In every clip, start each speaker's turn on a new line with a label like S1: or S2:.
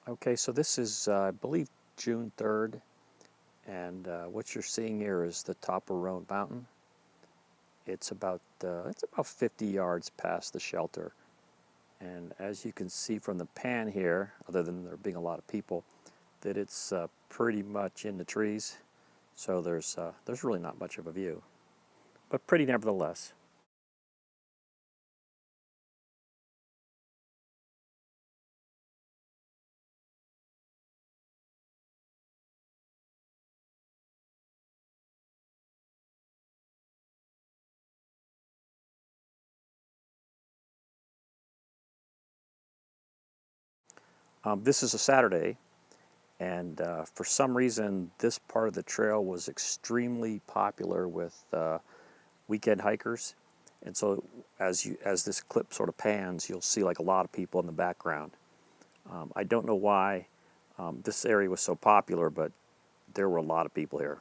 S1: Okay, so this is, I believe, June 3rd, and what you're seeing here is the top of Roan Mountain. It's about 50 yards past the shelter, and as you can see from the pan here, other than there being a lot of people, that it's pretty much in the trees. So there's really not much of a view, but pretty nevertheless. This is a Saturday, and for some reason, this part of the trail was extremely popular with weekend hikers. And so, as this clip sort of pans, you'll see like a lot of people in the background. I don't know why this area was so popular, but there were a lot of people here.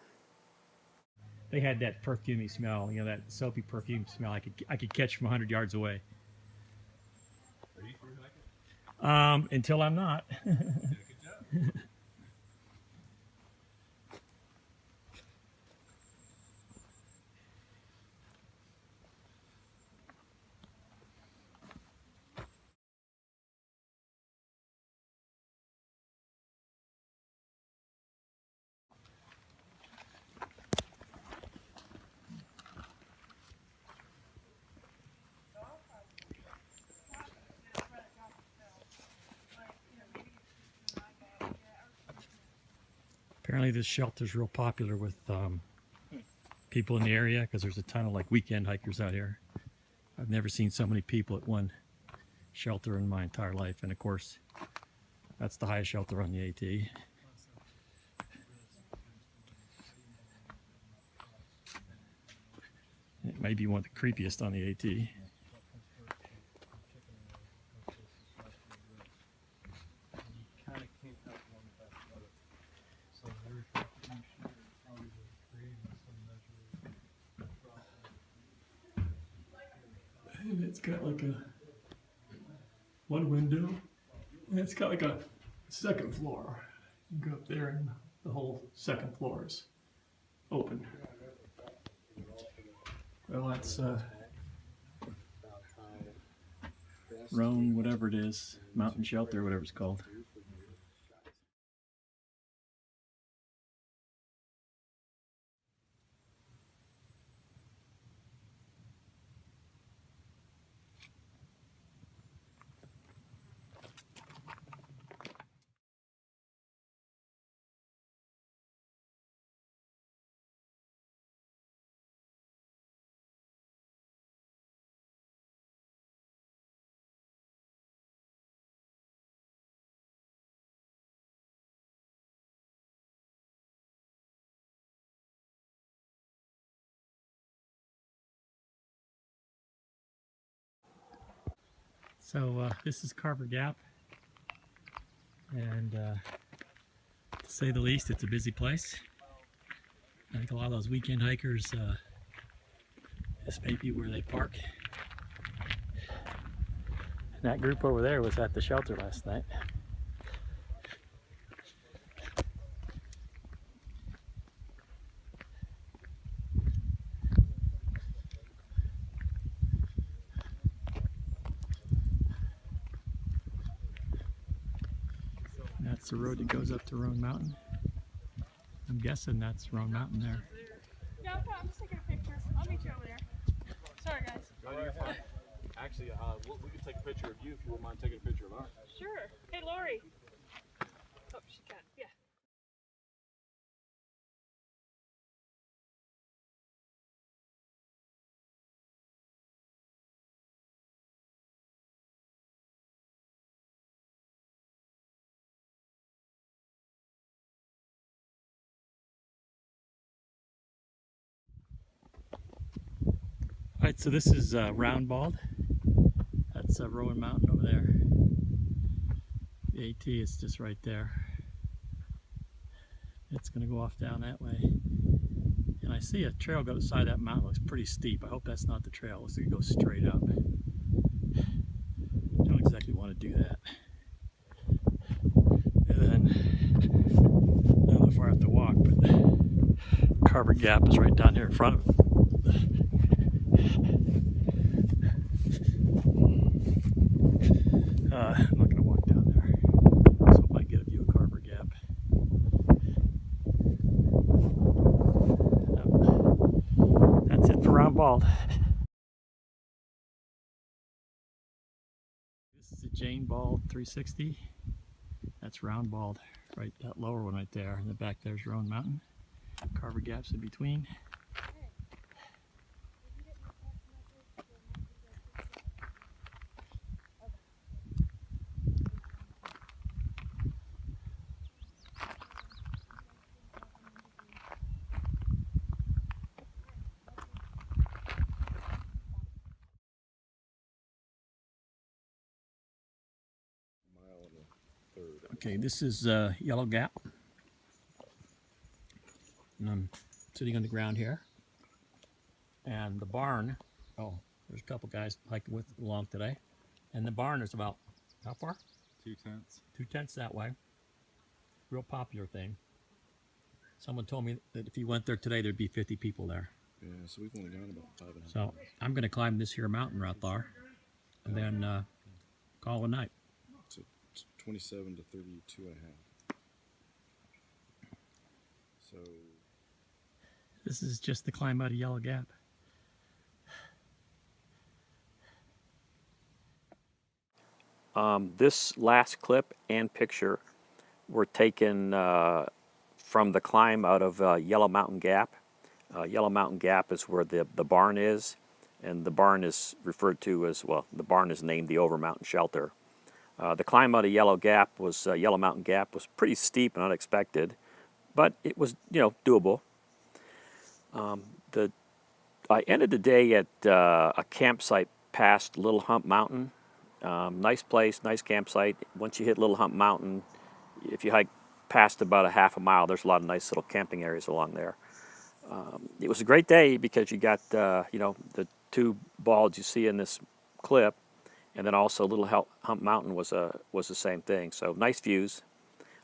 S2: They had that perfumey smell, that soapy perfume smell. I could catch from 100 yards away.
S3: Are you through hiking?
S2: Until I'm not.
S3: Good job.
S2: Apparently this shelter's real popular with people in the area because there's a ton of like weekend hikers out here. I've never seen so many people at one shelter in my entire life, and of course that's the highest shelter on the AT. It may be one of the creepiest on the AT. And it's got like one window, and it's got like a second floor. You can go up there and the whole second floor is open. Well, that's Roan, whatever it is, mountain shelter, whatever it's called. So this is Carver Gap, and to say the least, it's a busy place. I think a lot of those weekend hikers, this may be where they park. And that group over there was at the shelter last night. That's the road that goes up to Roan Mountain. I'm guessing that's Roan Mountain there.
S4: Yeah, I'm just taking a picture. I'll meet you over there. Sorry, guys.
S3: No, you're fine. Actually, we can take a picture of you if you wouldn't mind taking a picture of us.
S4: Sure. Hey, Lori. Oh, she can. Yeah.
S2: Alright, so this is Round Bald. That's Roan Mountain over there. The AT is just right there. It's going to go off down that way. And I see a trail go beside that mountain. It looks pretty steep. I hope that's not the trail. It looks like it goes straight up. I don't exactly want to do that. Carver Gap is right down here in front of it. I'm not going to walk down there. Let's hope I can get a view of Carver Gap. That's it for Round Bald. This is a Jane Bald 360. That's Round Bald, right, that lower one right there. In the back there's Roan Mountain. Carver Gap's in between. Okay, this is Yellow Gap. And I'm sitting on the ground here. And the barn, oh, there's a couple guys hiking along today. And the barn is about, how far?
S3: 2/10.
S2: 2/10 that way. Real popular thing. Someone told me that if you went there today, there'd be 50 people there.
S3: Yeah, so we've only gone about 5.5
S2: So
S3: hours.
S2: I'm going to climb this here mountain right there. And then call it a night.
S3: So 27 to 32.5. So
S2: This is just the climb out of Yellow Gap.
S1: This last clip and picture were taken from the climb out of Yellow Mountain Gap. Yellow Mountain Gap is where the barn is, and the barn is referred to as, well, the barn is named the Over Mountain Shelter. The climb out of Yellow Mountain Gap was pretty steep and unexpected, but it was, doable. I ended the day at a campsite past Little Hump Mountain. Nice place, nice campsite. Once you hit Little Hump Mountain, if you hike past about a half a mile, there's a lot of nice little camping areas along there. It was a great day because you got, the two balds you see in this clip, and then also Little Hump Mountain was the same thing. So nice views.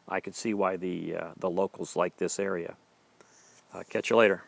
S1: I could see why the locals like this area. Catch you later.